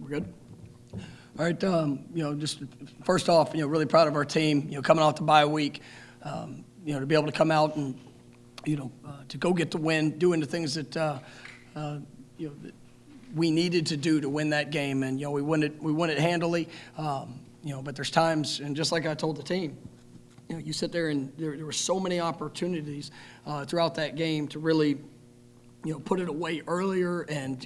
We're good. All right, just first off, really proud of our team, coming off the bye week, to be able to come out and, to go get the win, doing the things that, that we needed to do to win that game. And, we won it handily, but there's times, and just like I told the team, you sit there and there were so many opportunities throughout that game to really, put it away earlier and,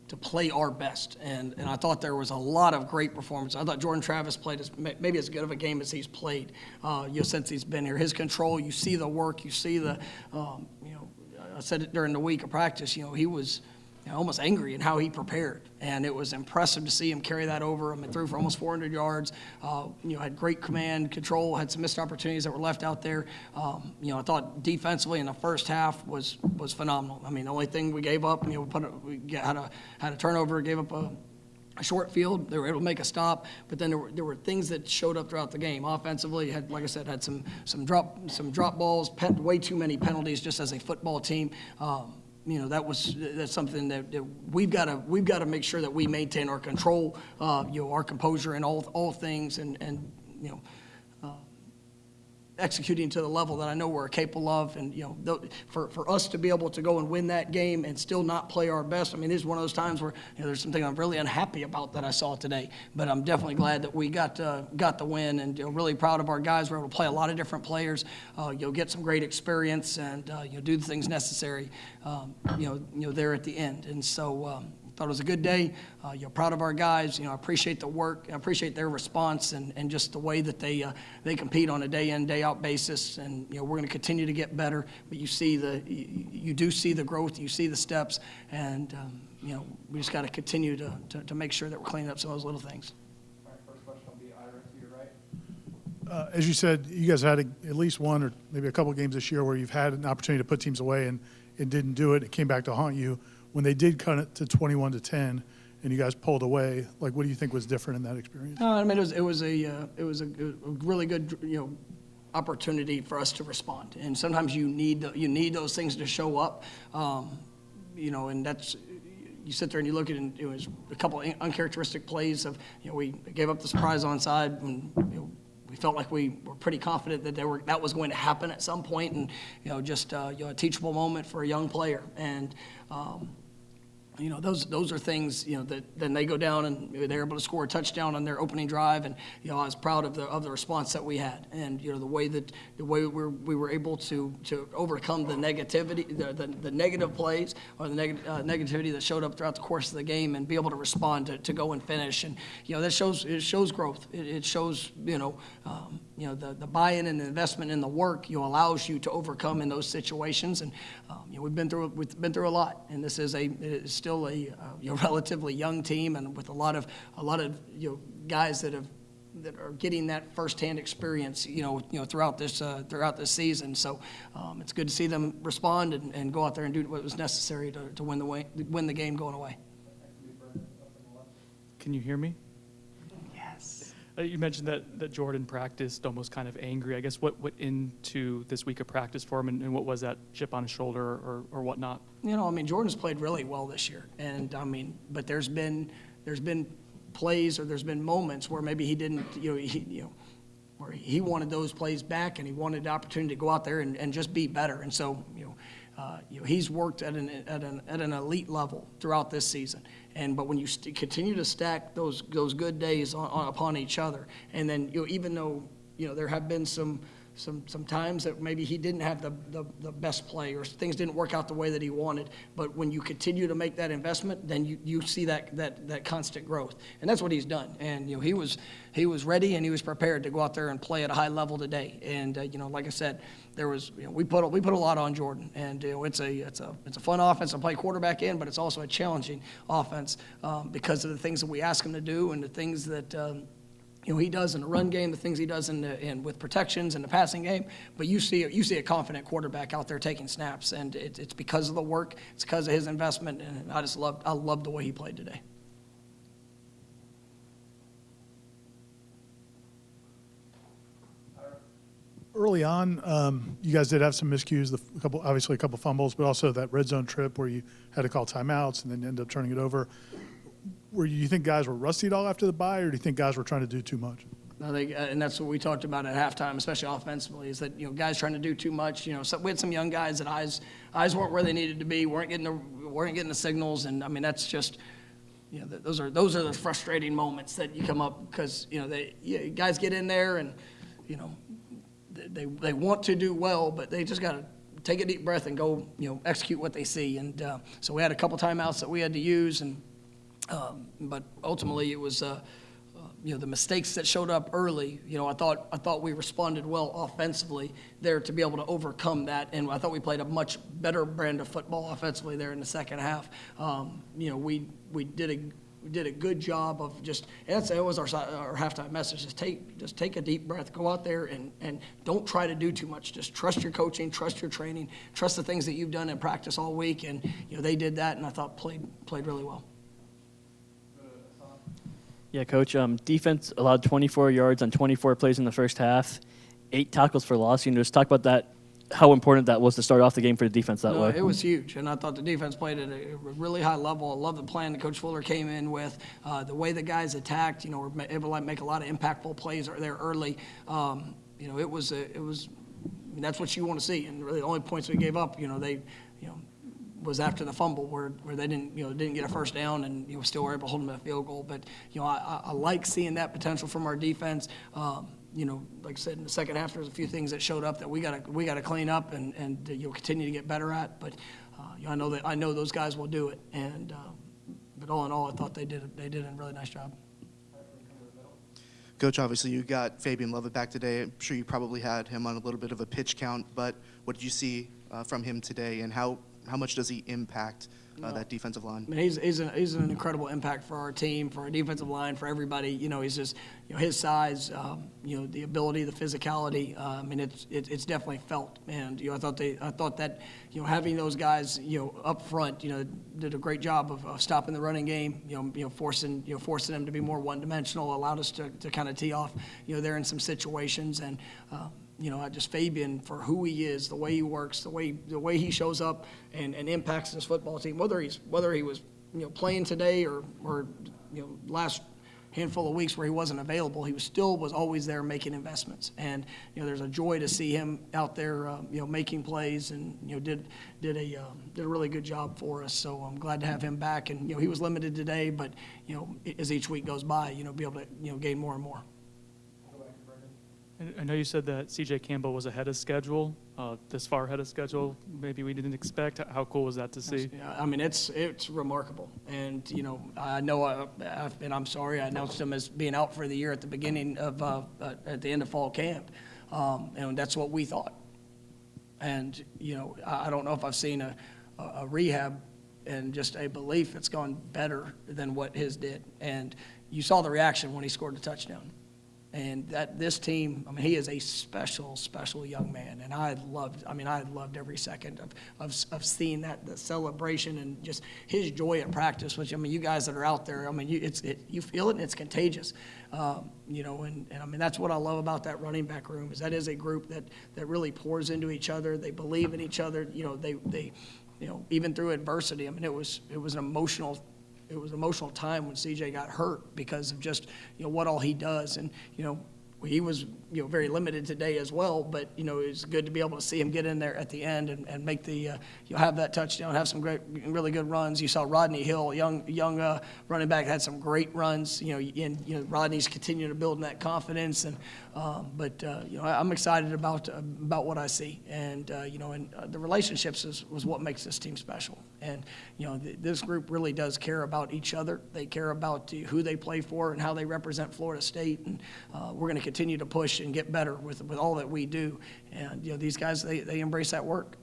to play our best. And I thought there was a lot of great performance. I thought Jordan Travis played maybe as good of a game as he's played, since he's been here. His control, you see the work, you see the, I said it during the week of practice, he was almost angry in how he prepared. And it was impressive to see him carry that over. Threw for almost 400 yards, had great command, control, had some missed opportunities that were left out there. I thought defensively in the first half was phenomenal. The only thing we gave up, we had a turnover, gave up a short field. They were able to make a stop, but then there were things that showed up throughout the game. Offensively, had, like I said, had some drop balls, way too many penalties just as a football team. That's something that we've got to make sure that we maintain our control, our composure in all things, and executing to the level that I know we're capable of. And for us to be able to go and win that game and still not play our best, this is one of those times where there's something I'm really unhappy about that I saw today. But I'm definitely glad that we got the win, and really proud of our guys. We're able to play a lot of different players, get some great experience, and do the things necessary, there at the end. And so. Thought it was a good day. Proud of our guys. I appreciate the work. I appreciate their response and just the way that they compete on a day in, day out basis. And we're going to continue to get better. But you do see the growth. You see the steps. And we just got to continue to make sure that we're cleaning up some of those little things. All right, first question will be Ira to your right. As you said, you guys had at least one or maybe a couple of games this year where you've had an opportunity to put teams away and didn't do it. It came back to haunt you. When they did cut it to 21-10, and you guys pulled away, what do you think was different in that experience? It was a really good opportunity for us to respond, and sometimes you need those things to show up, and that's. You sit there and you look at it, and it was a couple of uncharacteristic plays of we gave up the surprise onside and. We felt like we were pretty confident that that was going to happen at some point, and a teachable moment for a young player. And those are things that then they go down and they're able to score a touchdown on their opening drive. And I was proud of the response that we had, and the way we were able to overcome the negativity, the negative plays or the negativity that showed up throughout the course of the game, and be able to respond to go and finish. And that shows growth. It shows the buy-in and the investment in the work allows you to overcome in those situations. And we've been through a lot, and this is still a relatively young team, and with a lot of guys that are getting that firsthand experience throughout this season. So it's good to see them respond and go out there and do what was necessary to win the game going away. Can you hear me? You mentioned that Jordan practiced almost kind of angry. I guess what went into this week of practice for him, and what was that chip on his shoulder or whatnot? Jordan's played really well this year, and but there's been plays or there's been moments where maybe he didn't, where he wanted those plays back, and he wanted the opportunity to go out there and just be better. And so he's worked at an elite level throughout this season. But when you continue to stack those good days upon each other, and then even though there have been some times that maybe he didn't have the best play or things didn't work out the way that he wanted, but when you continue to make that investment, then you see that constant growth, and that's what he's done. And he was ready and he was prepared to go out there and play at a high level today. And like I said, there was we put a lot on Jordan, and it's a fun offense to play quarterback in, but it's also a challenging offense because of the things that we ask him to do and the things that. He does in the run game, the things he does in with protections in the passing game. But you see a confident quarterback out there taking snaps, and it's because of the work, it's because of his investment, and I loved the way he played today. early on, you guys did have some miscues, obviously a couple fumbles, but also that red zone trip where you had to call timeouts and then end up turning it over. You think guys were rusty at all after the bye, or do you think guys were trying to do too much? I think, and that's what we talked about at halftime, especially offensively, is that, guys trying to do too much. So we had some young guys that eyes weren't where they needed to be, weren't getting the signals, and I mean that's just, those are the frustrating moments that you come up because guys get in there and they want to do well, but they just got to take a deep breath and go execute what they see. And so we had a couple timeouts that we had to use, and but ultimately it was the mistakes that showed up early. I thought we responded well offensively there to be able to overcome that, and I thought we played a much better brand of football offensively there in the second half. We did a good job of just, and that was our halftime message, just take a deep breath, go out there and don't try to do too much. Just trust your coaching, trust your training, trust the things that you've done in practice all week, and they did that, and I thought played really well. Yeah, Coach. Defense allowed 24 yards on 24 plays in the first half, 8 tackles for loss. Just talk about that, how important that was to start off the game for the defense that way. It was huge, and I thought the defense played at a really high level. I love the plan that Coach Fuller came in with, the way the guys attacked. Were able to make a lot of impactful plays there early. It was that's what you want to see, and really the only points we gave up, was after the fumble where they didn't get a first down and still were able to hold them at a field goal. But I like seeing that potential from our defense. Like I said, in the second half, there's a few things that showed up that we got to clean up and continue to get better at. But I know those guys will do it. And but all in all, I thought they did a really nice job. Coach, obviously you got Fabian Lovett back today. I'm sure you probably had him on a little bit of a pitch count, but what did you see from him today, and how much does he impact that defensive line? I mean, he's an incredible impact for our team, for our defensive line, for everybody. He's just his size, the ability, the physicality. I mean, it's definitely felt. And I thought that having those guys up front, did a great job of stopping the running game. Forcing them to be more one-dimensional, allowed us to kind of tee off there in some situations. And just Fabian, for who he is, the way he works, the way he shows up and impacts this football team, whether he was playing today or last handful of weeks where he wasn't available, he was always there making investments. And there's a joy to see him out there making plays, and did a really good job for us. So I'm glad to have him back. And he was limited today, but as each week goes by, be able to gain more and more. I know you said that C.J. Campbell was ahead of schedule, this far ahead of schedule. Maybe we didn't expect. How cool was that to see? Yeah, I mean, it's remarkable. And, I know, and I'm sorry, I announced him as being out for the year at the beginning of, at the end of fall camp. And that's what we thought. And, I don't know if I've seen a rehab and just a belief that's gone better than what his did. And you saw the reaction when he scored the touchdown. And this team, I mean, he is a special, special young man, and I loved every second of seeing the celebration and just his joy at practice. Which, I mean, you guys that are out there, I mean, you feel it and it's contagious, and I mean that's what I love about that running back room is that is a group that really pours into each other. They believe in each other. They even through adversity. I mean, it was an emotional. It was an emotional time when CJ got hurt because of just what all he does, and he was very limited today as well. But it's good to be able to see him get in there at the end and make the have that touchdown, have some really good runs. You saw Rodney Hill, young running back, had some great runs. And Rodney's continuing to build in that confidence, and but I'm excited about what I see, and the relationships was what makes this team special. And this group really does care about each other. They care about who they play for and how they represent Florida State, and we're going to continue to push and get better with all that we do. And these guys, they embrace that work.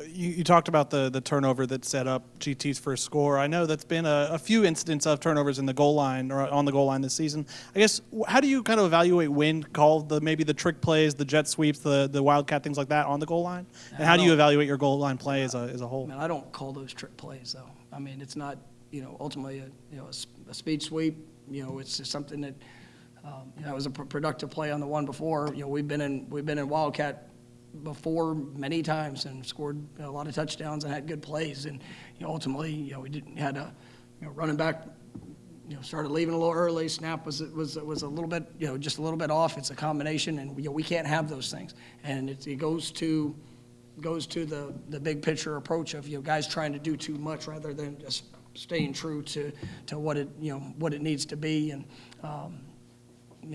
You talked about the turnover that set up GT's first score. I know that's been a few incidents of turnovers in the goal line or on the goal line this season. I guess, how do you kind of evaluate when call maybe the trick plays, the jet sweeps, the wildcat, things like that on the goal line? And how do you evaluate your goal line play as a whole? Man, I don't call those trick plays, though. I mean, it's not, ultimately a speed sweep. It's just something that That was a productive play on the one before. We've been in Wildcat before many times and scored a lot of touchdowns and had good plays. And ultimately, we didn't had a running back. Started leaving a little early. Snap was a little bit, just a little bit off. It's a combination, and we can't have those things. And it goes to the big picture approach of guys trying to do too much rather than just staying true to what it needs to be. And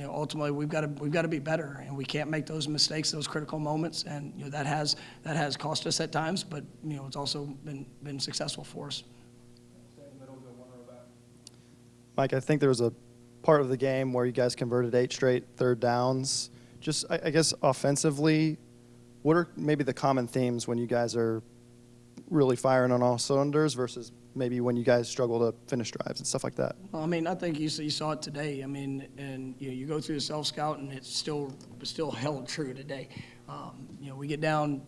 ultimately we've got to be better, and we can't make those mistakes, those critical moments. And that has cost us at times, but it's also been successful for us. Stay in the middle, go one row back. Mike, I think there was a part of the game where you guys converted 8 straight third downs. Just, I guess, offensively, what are maybe the common themes when you guys are really firing on all cylinders versus maybe when you guys struggle to finish drives and stuff like that? Well, I think you saw it today. And you go through the self-scout, and it's still held true today. We get down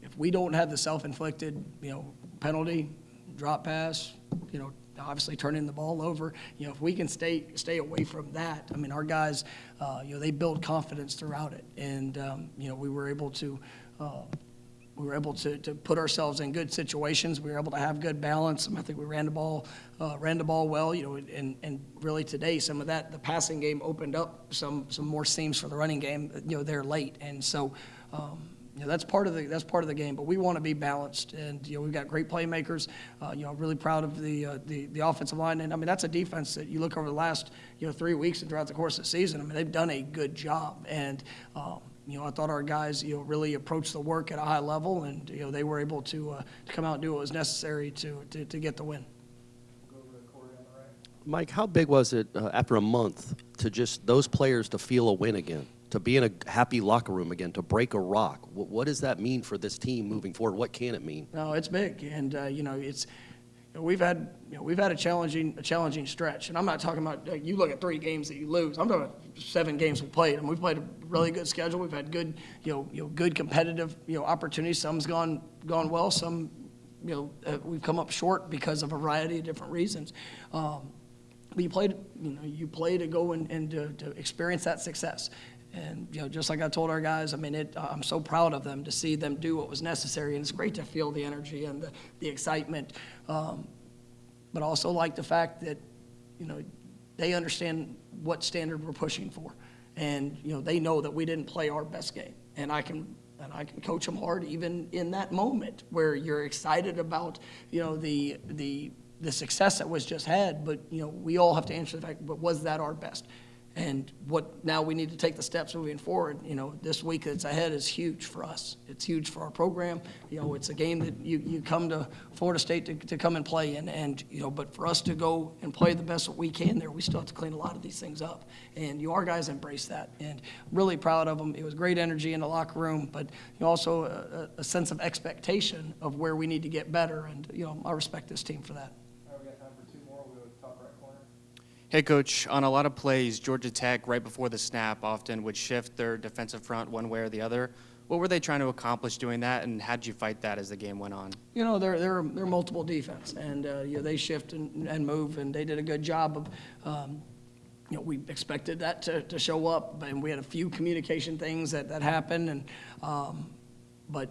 if we don't have the self-inflicted penalty, drop pass, obviously turning the ball over. If we can stay away from that, our guys, they build confidence throughout it, and we were able to put ourselves in good situations. We were able to have good balance. I think we ran the ball well. And really today, some of that, the passing game opened up some more seams for the running game. They're late, and so. That's part of the game, but we want to be balanced, and we've got great playmakers. Really proud of the offensive line, and that's a defense that you look over the last 3 weeks and throughout the course of the season. they've done a good job, and I thought our guys really approached the work at a high level, and they were able to come out and do what was necessary to get the win. Go over to Corey on the right. Mike, how big was it after a month to just those players to feel a win again, to be in a happy locker room again, to break a rock? What does that mean for this team moving forward? What can it mean? No, it's big, and it's we've had a challenging stretch, and I'm not talking about you look at 3 games that you lose. I'm talking about 7 games we played, and we've played a really good schedule. We've had good good competitive opportunities. Some's gone well. Some we've come up short because of a variety of different reasons. But you play to go and to experience that success. And just like I told our guys, I'm so proud of them to see them do what was necessary, and it's great to feel the energy and the excitement. But also like the fact that they understand what standard we're pushing for, and they know that we didn't play our best game, and I can coach them hard even in that moment where you're excited about the success that was just had, but we all have to answer the fact, but was that our best? And what now we need to take the steps moving forward. This week that's ahead is huge for us. It's huge for our program. It's a game that you come to Florida State to come and play in, and but for us to go and play the best that we can there, we still have to clean a lot of these things up. And our guys embrace that, and really proud of them. It was great energy in the locker room, but also a sense of expectation of where we need to get better. And I respect this team for that. All right, we got time for 2 more. We'll go to the top right corner. Hey, Coach, on a lot of plays, Georgia Tech, right before the snap, often would shift their defensive front one way or the other. What were they trying to accomplish doing that, and how did you fight that as the game went on? They're multiple defense, and they shift and move, and they did a good job of. We expected that to show up, and we had a few communication things that happened, and but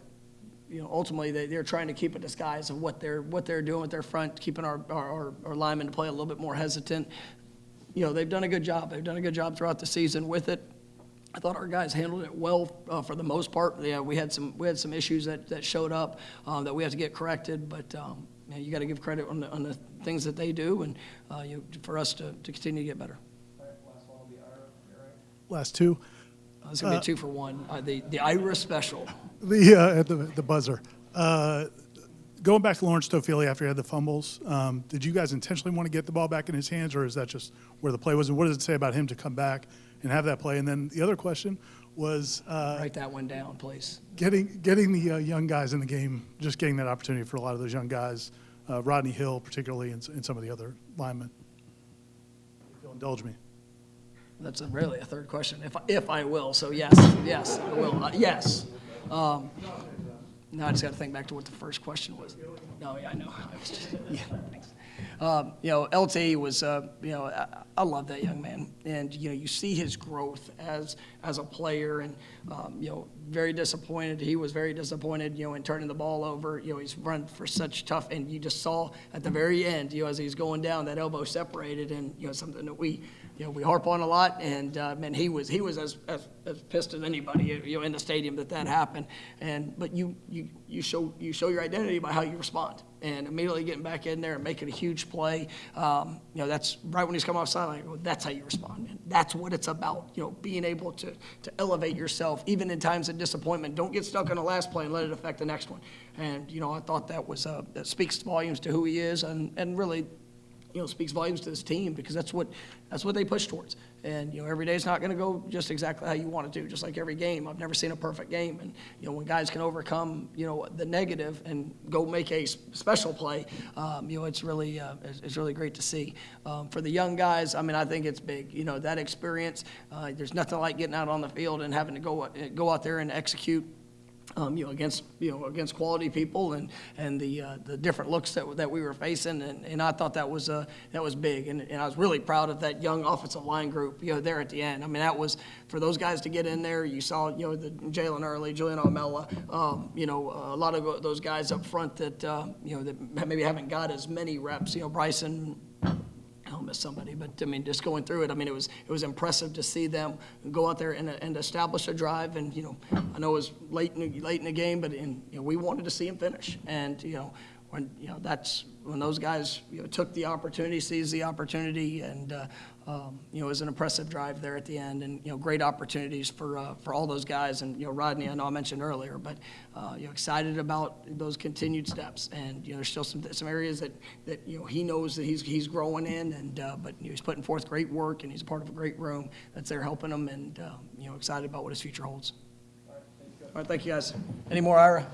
ultimately they're trying to keep a disguise of what they're doing with their front, keeping our linemen to play a little bit more hesitant. They've done a good job. They've done a good job throughout the season with it. I thought our guys handled it well for the most part. Yeah, we had some issues that showed up that we have to get corrected, but you got to give credit on the things that they do, and for us to continue to get better. All right, last one will be Ira. You're right. Last 2. It's gonna be a 2 for 1. The Ira special. At the buzzer. Going back to Lawrence Toffoli after he had the fumbles, did you guys intentionally want to get the ball back in his hands, or is that just where the play was? And what does it say about him to come back and have that play? And then the other question was Write that one down, please. getting the young guys in the game, just getting that opportunity for a lot of those young guys, Rodney Hill particularly, and some of the other linemen. If you'll indulge me. That's really a third question, if I will. So yes, I will. Yes. Now I just got to think back to what the first question was. No, yeah, I know. Yeah, thanks. You know, LT was, you know, I love that young man. And, you know, you see his growth as a player and, you know, very disappointed. He was very disappointed, you know, in turning the ball over. You know, he's run for such tough, and you just saw at the very end, you know, as he's going down, that elbow separated, and, you know, something that we harp on a lot. And, man, he was as pissed as anybody, you know, in the stadium that happened. But you show your identity by how you respond. And immediately getting back in there and making a huge play, you know, that's right when he's come off sideline. Well, that's how you respond, man. That's what it's about, you know, being able to elevate yourself, even in times of disappointment. Don't get stuck on the last play and let it affect the next one. And, you know, I thought that speaks volumes to who he is, and really, you know, speaks volumes to this team, because that's what they push towards. And, you know, every day is not going to go just exactly how you want it to, just like every game. I've never seen a perfect game. And, you know, when guys can overcome, you know, the negative and go make a special play, you know, it's really great to see. For the young guys, I mean, I think it's big. You know, that experience, there's nothing like getting out on the field and having to go out there and execute, you know, against quality people and the different looks that we were facing, and I thought that was big, and I was really proud of that young offensive line group, you know, there at the end. I mean, that was for those guys to get in there. You saw, you know, the Jalen Early, Julian Almela, you know, a lot of those guys up front that you know, that maybe haven't got as many reps. You know, Bryson. I'll miss somebody, but I mean, just going through it, I mean, it was impressive to see them go out there and establish a drive. And, you know, I know it was late in the game, but you know, we wanted to see him finish. And, you know, when, you know, that's when those guys, you know, took the opportunity, seized the opportunity, and you know, it was an impressive drive there at the end, and, you know, great opportunities for all those guys. And, you know, Rodney, I know I mentioned earlier, but you know, excited about those continued steps. And, you know, there's still some areas that you know, he knows that he's growing in, and but you know, he's putting forth great work, and he's a part of a great room that's there helping him, and you know, excited about what his future holds. All right, thank you guys. Any more, Ira?